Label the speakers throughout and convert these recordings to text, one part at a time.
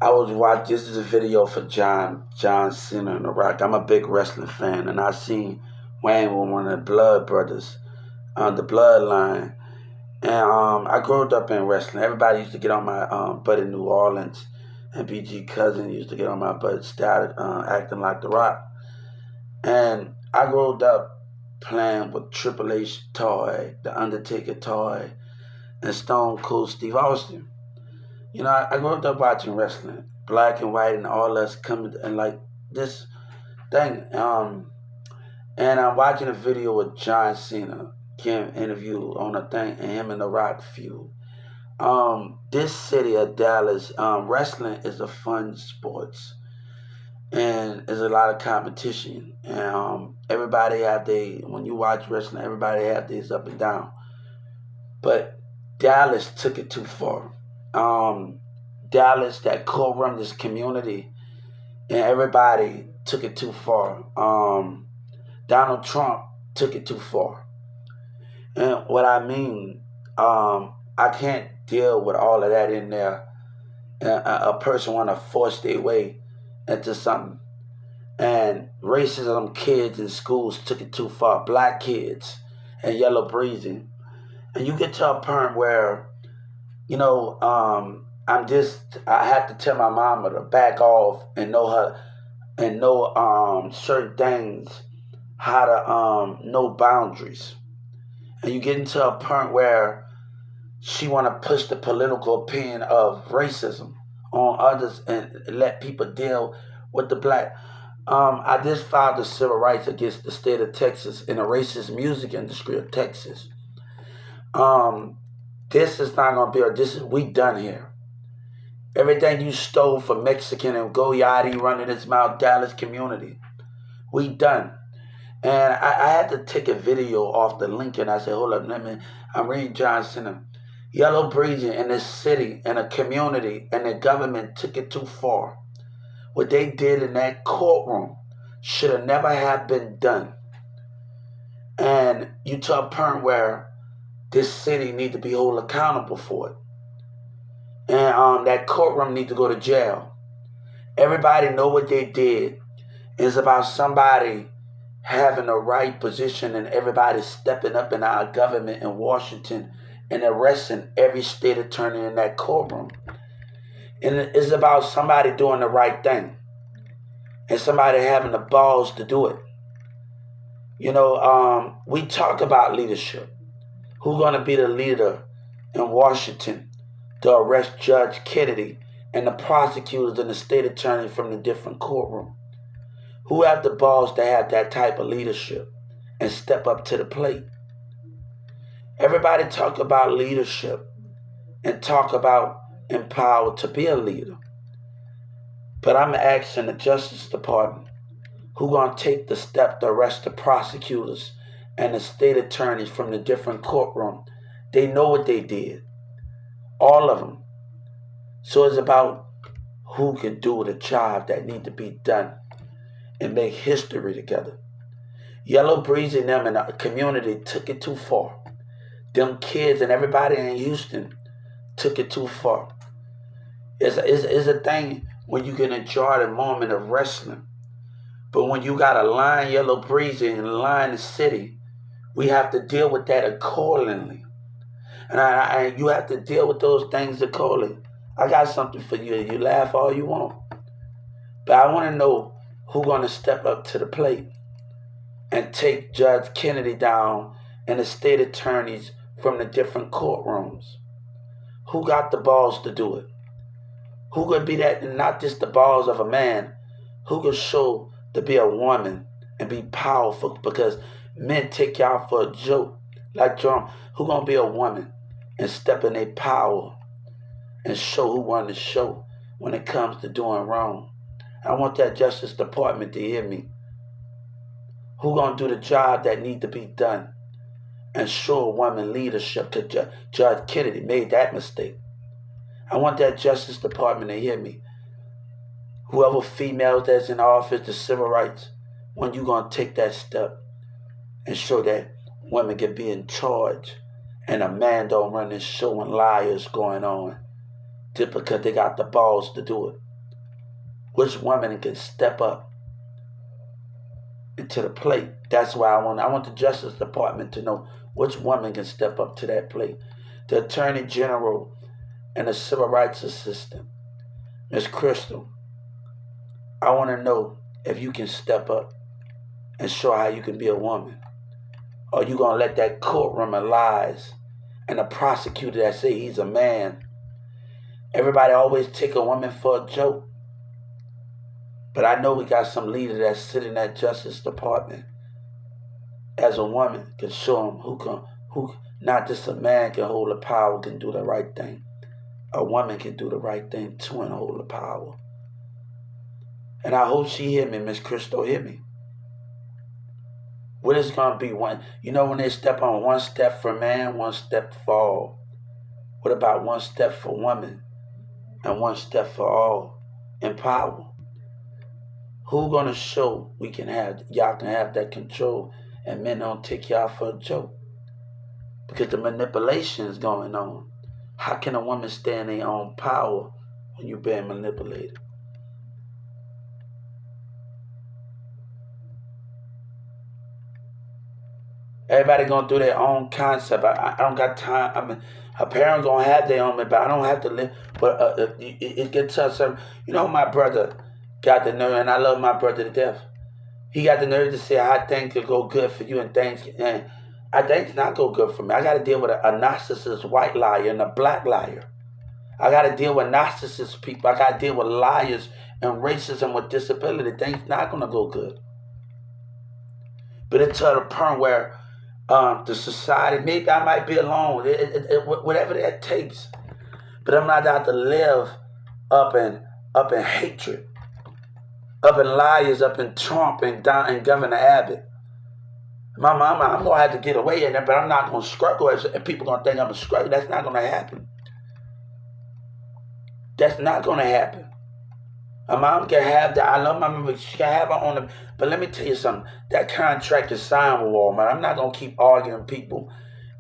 Speaker 1: I was watching. This is a video for John Cena and The Rock. I'm a big wrestling fan, and I seen Wayne with one of the Blood Brothers on the Bloodline. And I grew up in wrestling. Everybody used to get on my butt in New Orleans, and BG Cousin used to get on my butt, started acting like The Rock. And I grew up playing with Triple H toy, The Undertaker toy, and Stone Cold Steve Austin. You know, I grew up watching wrestling, black and white, and all us coming and like this thing. And I'm watching a video with John Cena, Kim interview on a thing, and him and The Rock feud. This city of Dallas, wrestling is a fun sports, and there's a lot of competition. And everybody have they when you watch wrestling, everybody have these up and down. But Dallas took it too far. Dallas, that courtroom, this community, and everybody took it too far. Donald Trump took it too far. And what I mean, I can't deal with all of that in there. A person want to force their way into something. And racism, kids in schools took it too far. Black kids and yellow breathing. And you get to a point where, you know, I have to tell my mama to back off and know her and know certain things, how to know boundaries. And you get into a point where she want to push the political opinion of racism on others and let people deal with the black. I just filed the civil rights against the state of Texas in the racist music industry of Texas. This is not gonna be. We done here. Everything you stole from Mexican and Goyati running his mouth, Dallas community, we done. And I had to take a video off the link, and I said, hold up, I'm reading John Cena. Yellow breathing in this city and a community and the government took it too far. What they did in that courtroom should have never have been done. And you to a point where this city need to be held accountable for it. And that courtroom need to go to jail. Everybody know what they did. It's about somebody having the right position and everybody stepping up in our government in Washington and arresting every state attorney in that courtroom. And it's about somebody doing the right thing and somebody having the balls to do it. You know, we talk about leadership. Who's going to be the leader in Washington to arrest Judge Kennedy and the prosecutors and the state attorney from the different courtroom? Who have the balls to have that type of leadership and step up to the plate? Everybody talk about leadership and talk about empowered to be a leader. But I'm asking the Justice Department, who gonna take the step to arrest the prosecutors and the state attorneys from the different courtroom? They know what they did, all of them. So it's about who can do the job that need to be done and make history together. Yellow Breeze and them in the community took it too far. Them kids and everybody in Houston took it too far. It's a thing when you can enjoy the moment of wrestling. But when you got a line Yellow Breeze and a line the city, we have to deal with that accordingly. And you have to deal with those things accordingly. I got something for you. You laugh all you want. But I want to know who's going to step up to the plate and take Judge Kennedy down and the state attorneys from the different courtrooms. Who got the balls to do it? Who could be that, not just the balls of a man, who could show to be a woman and be powerful? Because men take y'all for a joke. Like Trump, who gonna be a woman and step in their power and show who won the show when it comes to doing wrong? I want that Justice Department to hear me. Who gonna do the job that need to be done and show a woman leadership? To Judge Kennedy made that mistake. I want that Justice Department to hear me. Whoever females that's in office, the civil rights, when you gonna take that step and show that women can be in charge and a man don't run this show and liars going on just because they got the balls to do it. Which woman can step up into the plate? That's why I want the Justice Department to know which woman can step up to that plate. The Attorney General and the Civil Rights Assistant, Ms. Crystal, I want to know if you can step up and show how you can be a woman. Or you going to let that courtroom of lies and the prosecutor that say he's a man. Everybody always take a woman for a joke. But I know we got some leader that's sitting in that Justice Department as a woman can show them who not just a man can hold the power, can do the right thing. A woman can do the right thing too and hold the power. And I hope she hear me, Miss Crystal, hear me. What is going to be one? You know when they step on one step for man, one step for all. What about one step for woman and one step for all in power? Who going to show y'all can have that control and men don't take y'all for a joke? Because the manipulation is going on. How can a woman stay in their own power when you're being manipulated? Everybody going through their own concept. I don't got time. I mean, a parent going to have their own, but I don't have to live. But it gets to some. You know, my brother got the nerve, and I love my brother to death. He got the nerve to say how things could go good for you and things not go good for me. I got to deal with a narcissist white liar and a black liar. I got to deal with narcissist people. I got to deal with liars and racism with disability. Things not going to go good. But it's to the point where the society, maybe I might be alone, whatever that takes. But I'm not out to live up in hatred, up in liars, up in Trump and Governor Abbott. My mama, I'm going to have to get away in there, but I'm not going to struggle. And people going to think I'm a struggle. That's not going to happen. That's not going to happen. My mom can have that. I love my mama. She can have her own. But let me tell you something. That contract is signed with Walmart. I'm not going to keep arguing people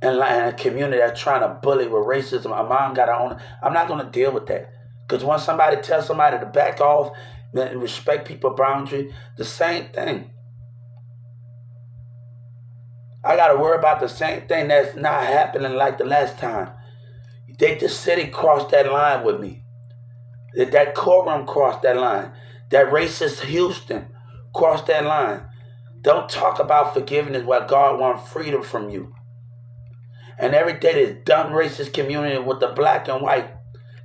Speaker 1: in a community that's trying to bully with racism. My mom got her own. I'm not going to deal with that. Because once somebody tells somebody to back off and respect people's boundaries, the same thing. I got to worry about the same thing that's not happening like the last time. The city crossed that line with me. That courtroom crossed that line. That racist Houston crossed that line. Don't talk about forgiveness while God wants freedom from you. And every day this dumb racist community with the black and white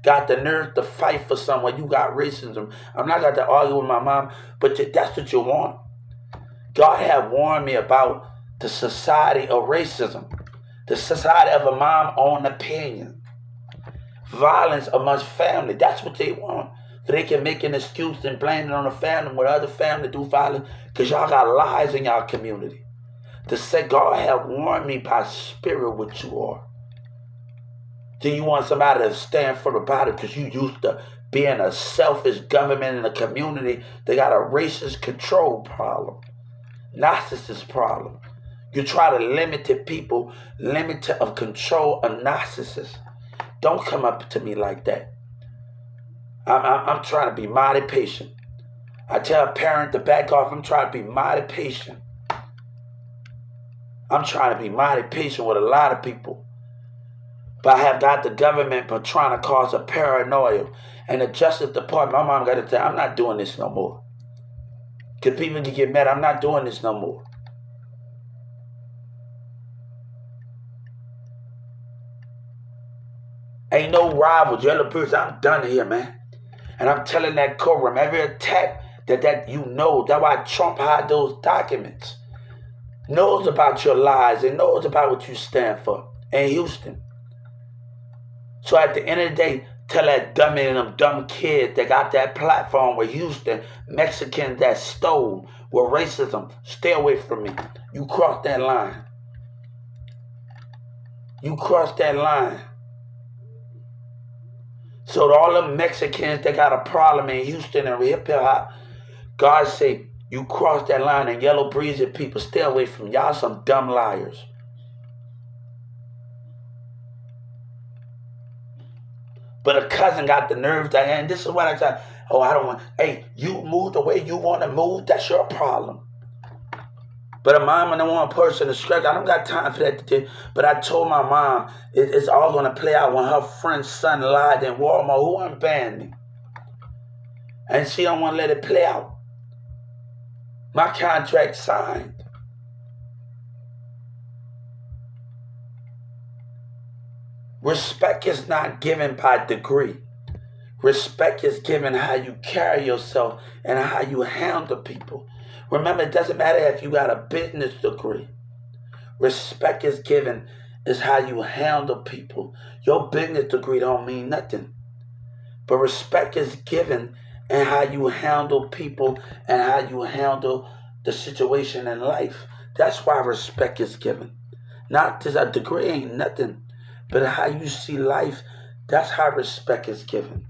Speaker 1: got the nerve to fight for someone. You got racism. I'm not going to argue with my mom, but that's what you want. God had warned me about the society of racism. The society of a mom-owned opinion. Violence amongst family. That's what they want. So they can make an excuse and blame it on the family when other family do violence. Because y'all got lies in y'all community. To say God have warned me by spirit what you are. Do you want somebody to stand for the body because you used to being a selfish government in a community? They got a racist control problem. Narcissist problem. You try to limit the people, limit of control a narcissist. Don't come up to me like that. I'm trying to be mighty patient. I tell a parent to back off. I'm trying to be mighty patient. I'm trying to be mighty patient with a lot of people. But I have got the government but trying to cause a paranoia. And the Justice Department, my mom got to tell, I'm not doing this no more. Because people can get mad. I'm not doing this no more. Ain't no rivals, yellow birds. I'm done here, man. And I'm telling that courtroom, every attack that you know, that's why Trump had those documents. Knows about your lies and knows about what you stand for in Houston. So at the end of the day, tell that dummy and them dumb kids that got that platform with Houston, Mexicans that stole with racism, stay away from me. You crossed that line. You crossed that line. So to all them Mexicans that got a problem in Houston and hip hop, God say, you crossed that line and yellow breezy people, stay away from y'all some dumb liars. But a cousin got the nerve to, and this is what I tell, Oh, I don't want. Hey, you move the way you want to move. That's your problem. But a mom and I want a person to stretch. I don't got time for that. But I told my mom it's all going to play out when her friend's son lied in Walmart. Who unbanned me? And she don't want to let it play out. My contract signed. Respect is not given by degree. Respect is given how you carry yourself and how you handle people. Remember, it doesn't matter if you got a business degree. Respect is given is how you handle people. Your business degree don't mean nothing. But respect is given and how you handle people and how you handle the situation in life. That's why respect is given. Not just a degree ain't nothing, but how you see life, that's how respect is given.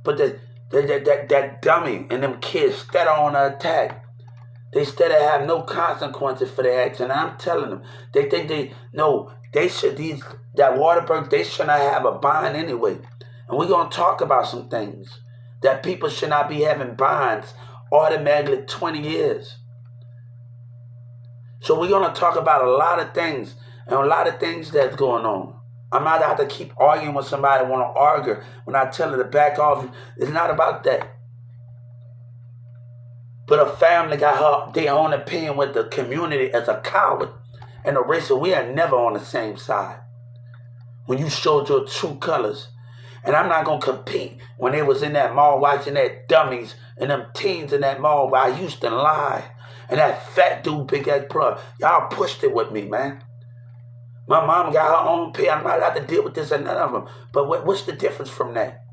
Speaker 1: But that dummy and them kids that are on the attack, they still have no consequences for their action. And I'm telling them, they think they should, that Waterberg, they should not have a bond anyway. And we're going to talk about some things that people should not be having bonds automatically 20 years. So we're going to talk about a lot of things and a lot of things that's going on. I'm not out to keep arguing with somebody want to argue when I tell her to back off. It's not about that. But a family got their own opinion with the community as a coward. And the racial, we are never on the same side. When you showed your true colors. And I'm not going to compete when they was in that mall watching that dummies and them teens in that mall where I used to lie. And that fat dude, Big X Plug. Y'all pushed it with me, man. My mom got her own pay. I'm not allowed to deal with this and none of them. But what's the difference from that?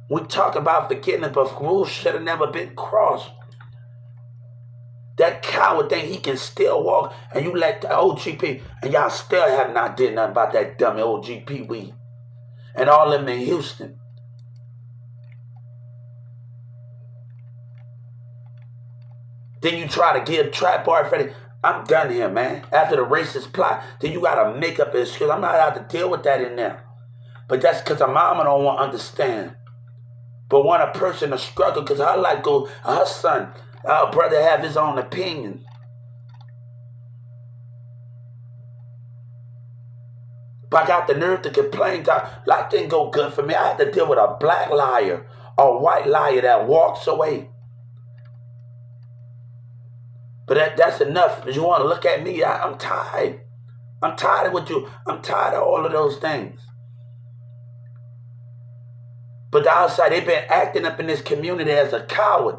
Speaker 1: We talk about forgiveness, but rules should have never been crossed. That coward think he can still walk, and you let the OGP, and y'all still have not did nothing about that dummy OGP weed. And all of them in Houston. Then you try to give Trap Bar Freddy. I'm done here, man. After the racist plot, then you got to make up excuse. I'm not allowed to deal with that in there. But that's because her mama don't want to understand. But want a person to struggle because her life goes, her son, her brother have his own opinion. But I got the nerve to complain. Life didn't go good for me. I had to deal with a black liar, a white liar that walks away. But that's enough. If you want to look at me, I'm tired. I'm tired of what you. I'm tired of all of those things. But the outside, they've been acting up in this community as a coward.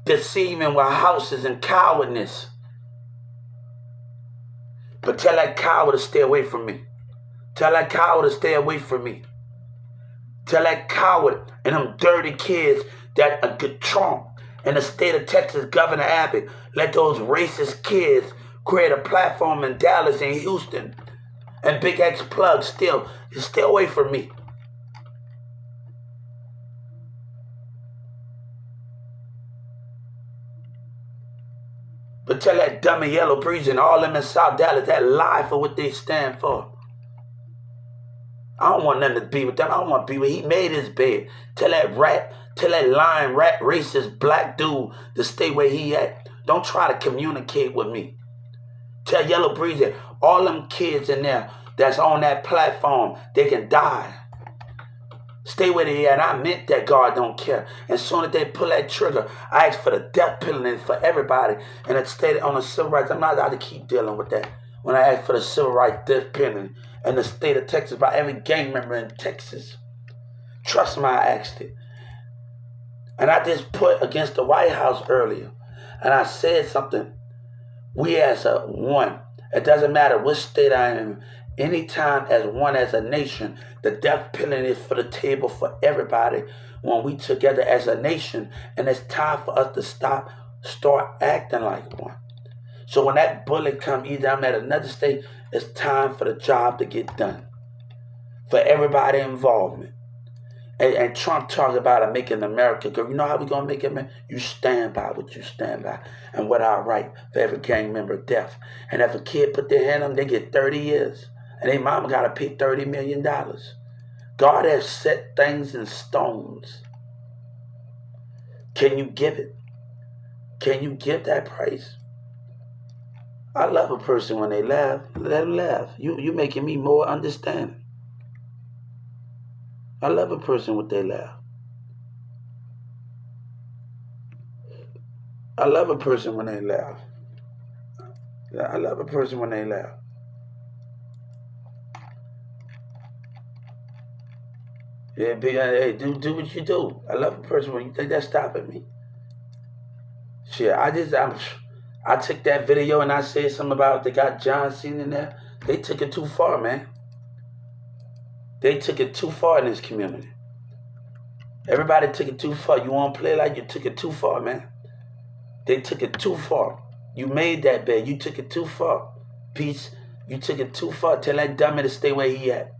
Speaker 1: Deceiving with houses and cowardness. But tell that coward to stay away from me. Tell that coward to stay away from me. Tell that coward and them dirty kids that get Trump and the state of Texas, Governor Abbott, let those racist kids create a platform in Dallas and Houston. And Big X Plug still away from me. But tell that dummy Yellow Breeze and all them in South Dallas that lie for what they stand for. I don't want nothing to be with them. I don't want to be with him. He made his bed. Tell that lying rat racist black dude to stay where he at. Don't try to communicate with me. Tell Yellow Breeze that all them kids in there that's on that platform, they can die. Stay where they at. I meant that God don't care. And soon as they pull that trigger, I ask for the death penalty for everybody. And it stayed on the civil rights. I'm not allowed to keep dealing with that. When I ask for the civil rights death penalty in the state of Texas by every gang member in Texas. Trust me, I asked it. And I just put against the White House earlier. And I said something. We as a one, it doesn't matter which state I am in, anytime as one as a nation, the death penalty is for the table for everybody when we together as a nation. And it's time for us to start acting like one. So when that bullet come, either I'm at another state, It's time for the job to get done. For everybody involvement. And Trump talked about making America good. You know how we going to make it, man? You stand by what you stand by and what I write for every gang member death. And if a kid put their hand on them, they get 30 years. And their mama got to pay $30 million. God has set things in stones. Can you give it? Can you give that price? I love a person when they laugh. Let them laugh. You making me more understanding. I love a person when they laugh. I love a person when they laugh. I love a person when they laugh. Yeah, hey, do what you do. I love a person when you think that's stopping me. Shit, I took that video and I said something about they got John Cena in there. They took it too far, man. They took it too far in this community. Everybody took it too far. You want to play like you took it too far, man. They took it too far. You made that bet. You took it too far. Peace. You took it too far. Tell that dummy to stay where he at.